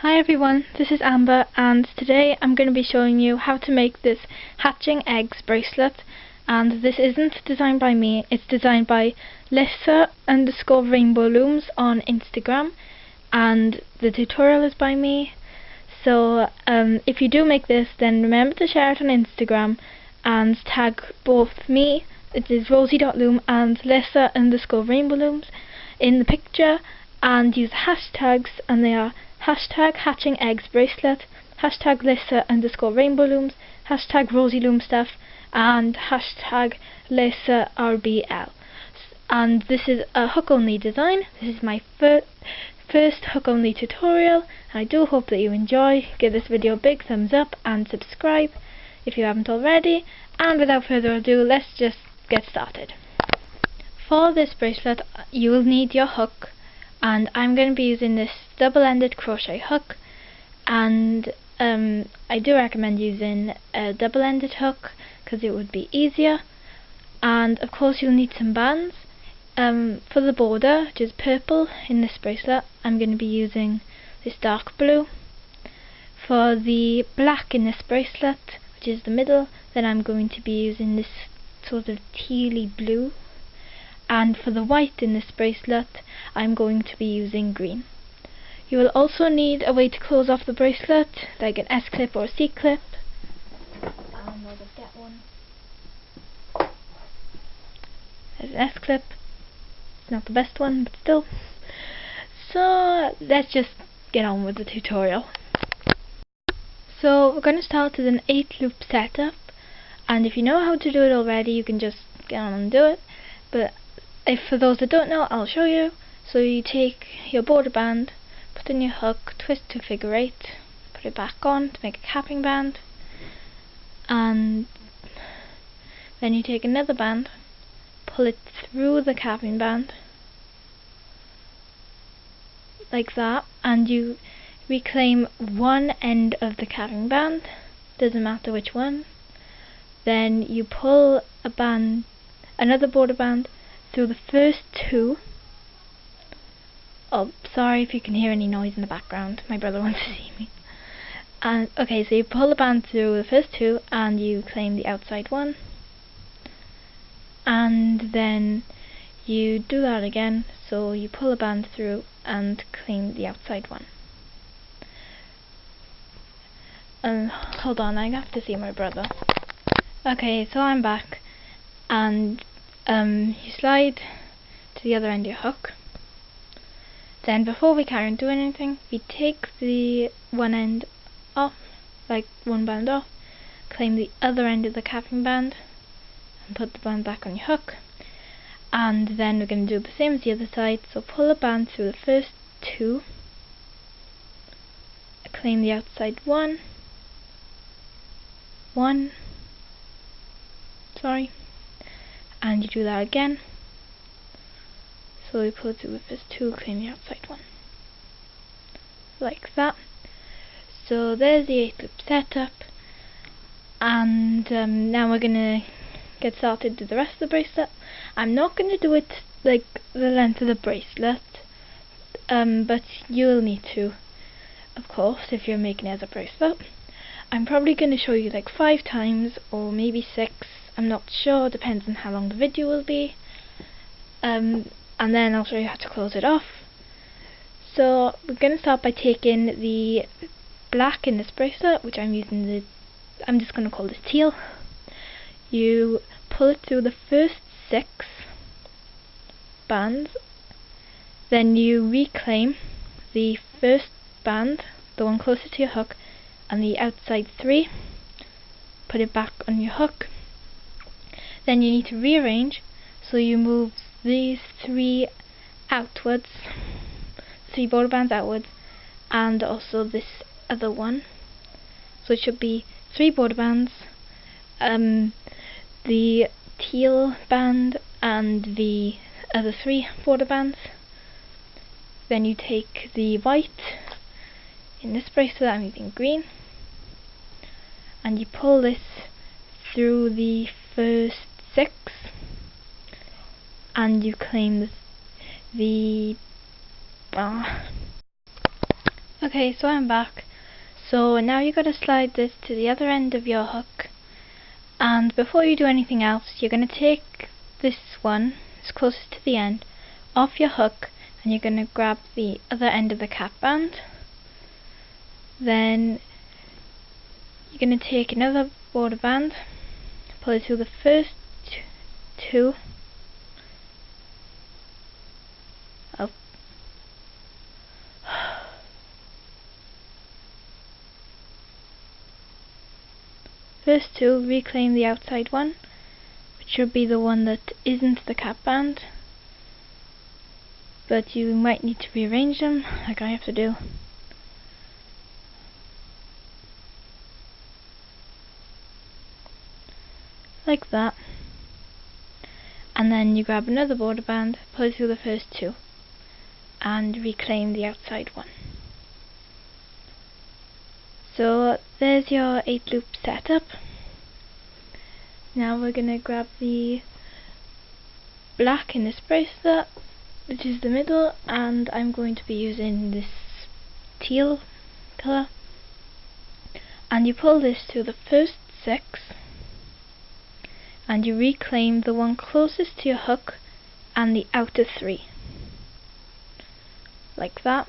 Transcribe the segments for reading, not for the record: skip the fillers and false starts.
Hi everyone, this is Amber and today I'm going to be showing you how to make this hatching eggs bracelet, and this isn't designed by me, it's designed by Lissa_Rainbow Looms on Instagram, and the tutorial is by me. So if you do make this, then remember to share it on Instagram and tag both me, it is rosie.loom, and Lissa_Rainbow Looms in the picture, and use hashtags, and they are hashtag hatching eggs bracelet, hashtag Lissa_Rainbow Looms, hashtag Rosie Loom Stuff, and hashtag Lissa RBL. And this is a hook only design. This is my first hook only tutorial. I do hope that you enjoy. Give this video a big thumbs up and subscribe if you haven't already. And without further ado, let's just get started. For this bracelet you will need your hook, and I'm going to be using this double-ended crochet hook, and I do recommend using a double-ended hook because it would be easier. And of course you'll need some bands. For the border, which is purple in this bracelet, I'm going to be using this dark blue. For the black in this bracelet, which is the middle, then I'm going to be using this sort of tealy blue. And for the white in this bracelet, I'm going to be using green. You will also need a way to close off the bracelet, like an S-clip or a C-clip. And I'll just get one. There's an S-clip. It's not the best one, but still. So let's just get on with the tutorial. So we're going to start with an 8-loop setup, and if you know how to do it already, you can just get on and do it. But if for those that don't know, I'll show you. So you take your border band, put in your hook, twist to figure 8, put it back on to make a capping band, and then you take another band, pull it through the capping band like that, and you reclaim one end of the capping band, doesn't matter which one. Then you pull a band, another border band, through the first two. Oh, sorry if you can hear any noise in the background, my brother wants to see me. And okay, so you pull the band through the first two and you claim the outside one, and then you do that again, so you pull a band through and claim the outside one. Hold on, I have to see my brother. Okay, so I'm back, and you slide to the other end of your hook. Then before we carry on doing anything, we take the one end off, like one band off, claim the other end of the capping band, and put the band back on your hook. And then we're going to do the same as the other side, so pull a band through the first two, claim the outside one, and you do that again. So we pull it through the first two, claim the outside one, like that. So there's the 8-loop setup, and now we're gonna get started with the rest of the bracelet. I'm not gonna do it like the length of the bracelet, but you'll need to, of course, if you're making it as a bracelet. I'm probably going to show you like 5 times or maybe 6, I'm not sure, depends on how long the video will be, and then I'll show you how to close it off. So we're going to start by taking the black in this bracelet, which I'm just going to call this teal. You pull it through the first 6 bands, then you reclaim the first band, the one closest to your hook, and the outside 3, put it back on your hook. Then you need to rearrange, so you move these 3 outwards, 3 border bands outwards, and also this other one. So it should be 3 border bands, the teal band and the other 3 border bands. Then you take the white, in this bracelet I'm using green, and you pull this through the first 6, and you claim the Okay, so I'm back. So now you're going to slide this to the other end of your hook, and before you do anything else, you're going to take this one, it's closest to the end, off your hook, and you're going to grab the other end of the cap band. Then you're going to take another border band, pull it through the first two, first two, reclaim the outside one, which should be the one that isn't the cap band, but you might need to rearrange them like I have to do. Like that. And then you grab another border band, pull it through the first two, and reclaim the outside one. So there's your 8 loop setup. Now we're going to grab the black in this bracelet, which is the middle, and I'm going to be using this teal colour. And you pull this through the first 6, and you reclaim the one closest to your hook and the outer 3. Like that.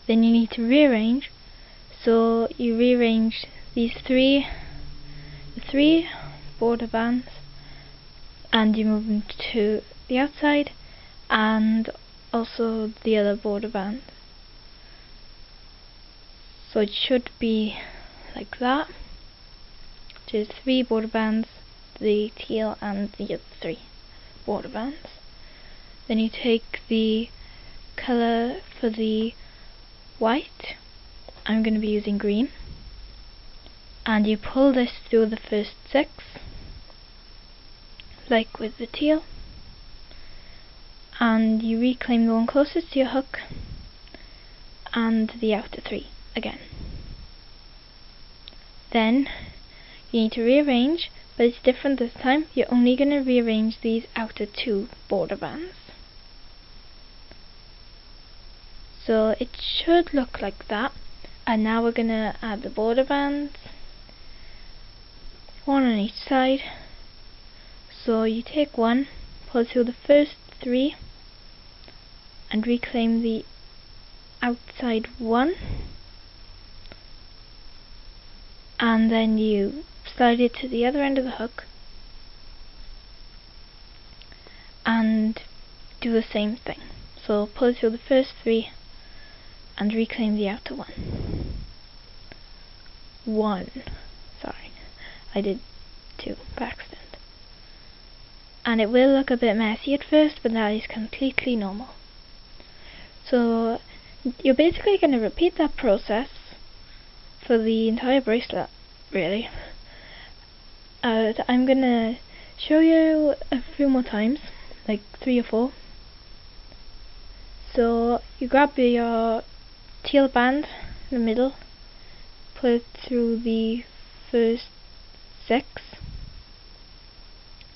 Then you need to rearrange. So you rearrange these the three border bands, and you move them to the outside and also the other border band. So it should be like that, which is 3 border bands, the teal and the other 3 border bands. Then you take the colour for the white, I'm going to be using green, and you pull this through the first 6, like with the teal, and you reclaim the one closest to your hook and the outer 3 again. Then you need to rearrange, but it's different this time. You're only going to rearrange these outer 2 border bands. So it should look like that. And now we're going to add the border bands, one on each side. So you take one, pull through the first 3, and reclaim the outside one, and then you slide it to the other end of the hook and do the same thing. So pull through the first 3 and reclaim the outer one. Sorry, I did 2 by accident. And it will look a bit messy at first, but that is completely normal. So you're basically going to repeat that process for the entire bracelet, really. I'm going to show you a few more times, like 3 or 4. So you grab your teal band in the middle, put it through the first 6,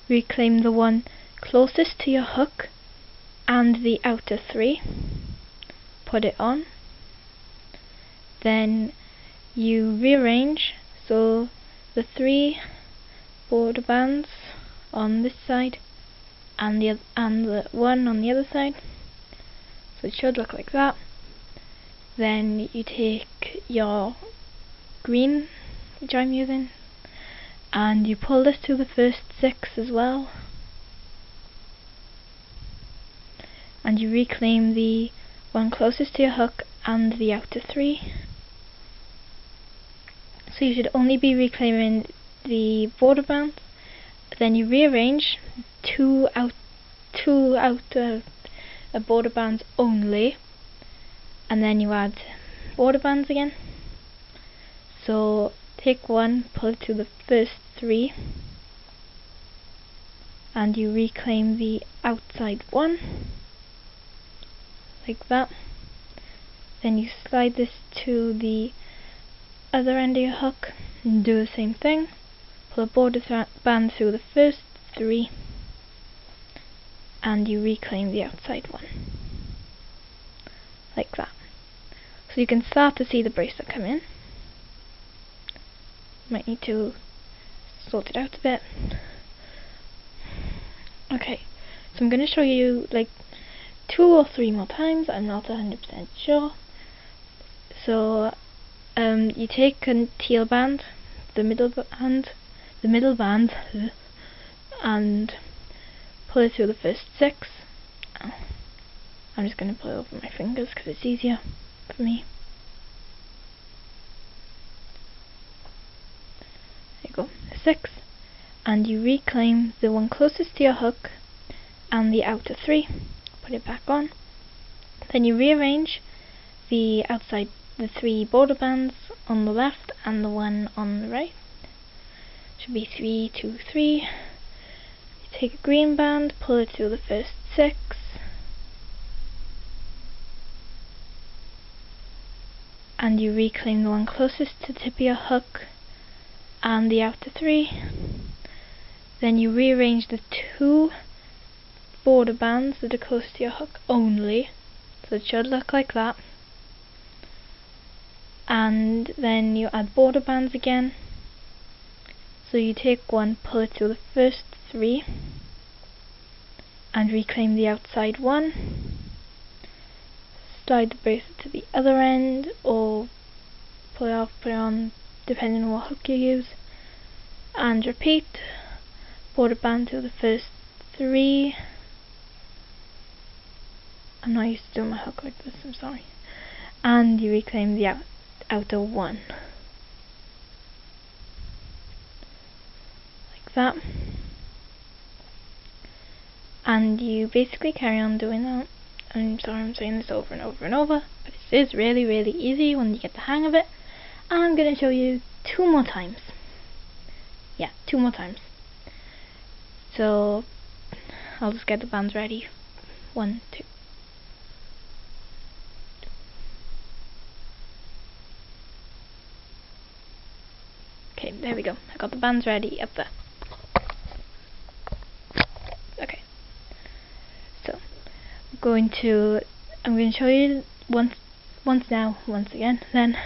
reclaim the one closest to your hook and the outer 3, put it on, then you rearrange, so the 3 border bands on this side and the one on the other side, so it should look like that. Then you take your green, which I'm using, and you pull this to the first 6 as well, and you reclaim the one closest to your hook and the outer 3. So you should only be reclaiming the border bands. Then you rearrange 2 outer border bands only, and then you add border bands again. So take one, pull it to the first 3, and you reclaim the outside one, like that. Then you slide this to the other end of your hook and do the same thing. Pull a border band through the first 3, and you reclaim the outside one, like that. So you can start to see the bracelet come in. Might need to sort it out a bit. Okay, so I'm going to show you like 2 or 3 more times, I'm not 100% sure. So you take a teal band, the middle band, and pull it through the first 6. I'm just going to pull it over my fingers because it's easier for me. There you go, 6. And you reclaim the one closest to your hook and the outer 3. Put it back on. Then you rearrange the 3 border bands on the left and the one on the right. Should be 3, 2, 3. You take a green band, pull it through the first 6. And you reclaim the one closest to the tip of your hook and the outer 3. Then you rearrange the 2 border bands that are close to your hook only, so it should look like that. And then you add border bands again. So you take one, pull it through the first 3, and reclaim the outside 1. Slide the bracelet to the other end, or pull it off, put it on, depending on what hook you use. And repeat. Border band through the first 3. I'm not used to doing my hook like this, I'm sorry. And you reclaim the outer 1. Like that. And you basically carry on doing that. I'm sorry I'm saying this over and over and over, but it is really, really easy when you get the hang of it. And I'm going to show you 2 more times. Yeah, 2 more times. So I'll just get the bands ready. 1, 2. Okay, there we go. I got the bands ready up there. Okay. So I'm going to show you once again. Then,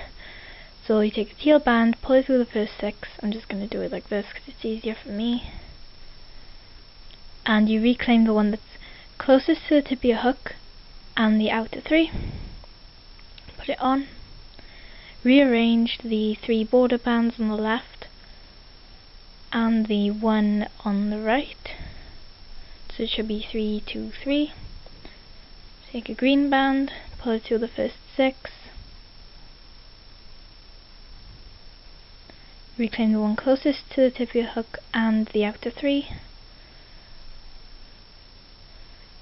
so you take a teal band, pull it through the first 6. I'm just going to do it like this because it's easier for me. And you reclaim the one that's closest to the tip of your hook and the outer 3. Put it on. Rearrange the 3 border bands on the left and the one on the right. So it should be 3, 2, 3. Take a green band, pull it through the first 6. Reclaim the one closest to the tip of your hook and the outer 3.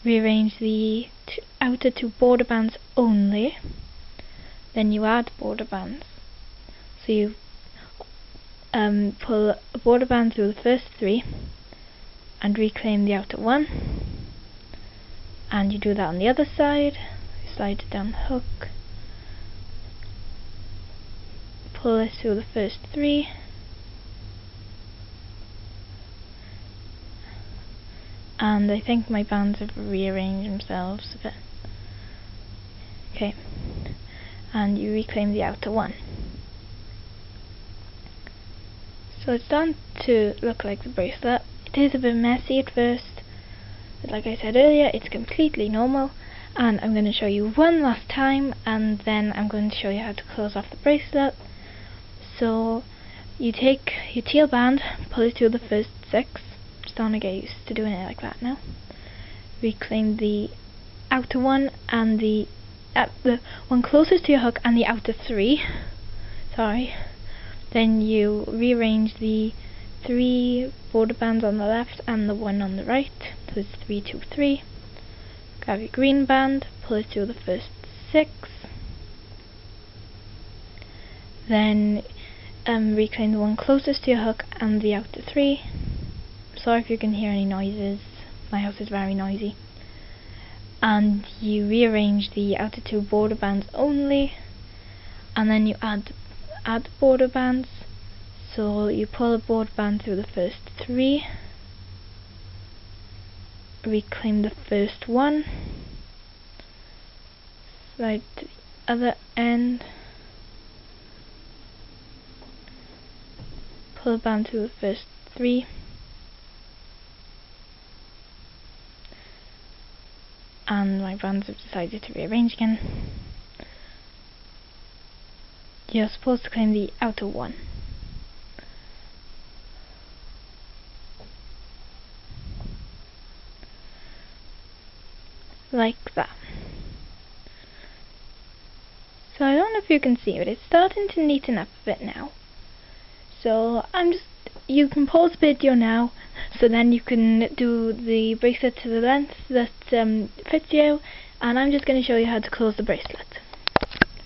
Rearrange the outer 2 border bands only. Then you add border bands. So you pull a border band through the first 3 and reclaim the outer 1. And you do that on the other side. You slide it down the hook. Pull it through the first 3. And I think my bands have rearranged themselves a bit. Okay. And you reclaim the outer 1. So it's starting to look like the bracelet. It is a bit messy at first, but like I said earlier, it's completely normal. And I'm going to show you one last time, and then I'm going to show you how to close off the bracelet. So you take your teal band, pull it through the first 6. Starting to get used to doing it like that now. Reclaim the outer 1 and the one closest to your hook and the outer 3. Sorry. Then you rearrange the 3 border bands on the left and the one on the right. So it's 3, 2, 3. Grab your green band, pull it through the first 6. Then reclaim the one closest to your hook and the outer 3. Sorry if you can hear any noises. My house is very noisy. And you rearrange the outer 2 border bands only, and then you add border bands. So you pull a border band through the first 3, reclaim the first 1, slide other end, pull the band through the first 3, and my bands have decided to rearrange again. You're supposed to claim the outer one. Like that. So I don't know if you can see, but it's starting to neaten up a bit now. So you can pause the video now, so then you can do the bracelet to the length that fits you, and I'm just going to show you how to close the bracelet.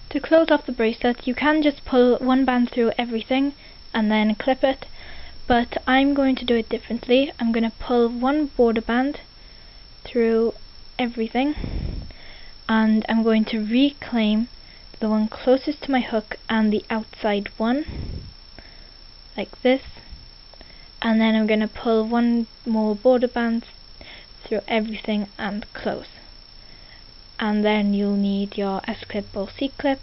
To close off the bracelet, you can just pull one band through everything and then clip it, but I'm going to do it differently. I'm going to pull one border band through everything, and I'm going to reclaim the one closest to my hook and the outside one, like this, and then I'm going to pull one more border band through everything and close. And then you'll need your S-clip or C-clip,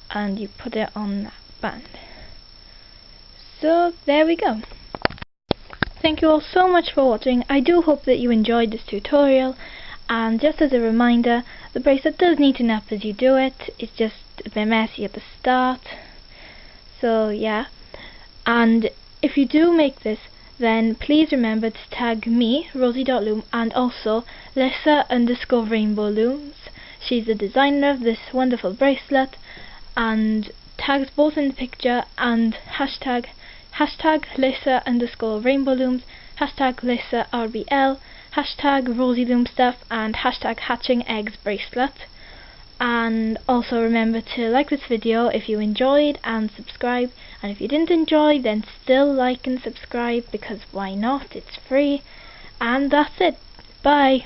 and you put it on that band. So there we go. Thank you all so much for watching. I do hope that you enjoyed this tutorial, and just as a reminder, the bracelet does neaten up as you do it. It's just a bit messy at the start. So yeah, and if you do make this, then please remember to tag me, Rosie.Loom, and also Lissa_Rainbow Looms. She's the designer of this wonderful bracelet, and tags both in the picture, and hashtag Lissa_Rainbow Looms, hashtag LissaRBL, hashtag RosieLoomStuff, and hashtag HatchingEggsBracelet. And also remember to like this video if you enjoyed, and subscribe, and if you didn't enjoy, then still like and subscribe, because why not, it's free. And that's it, bye.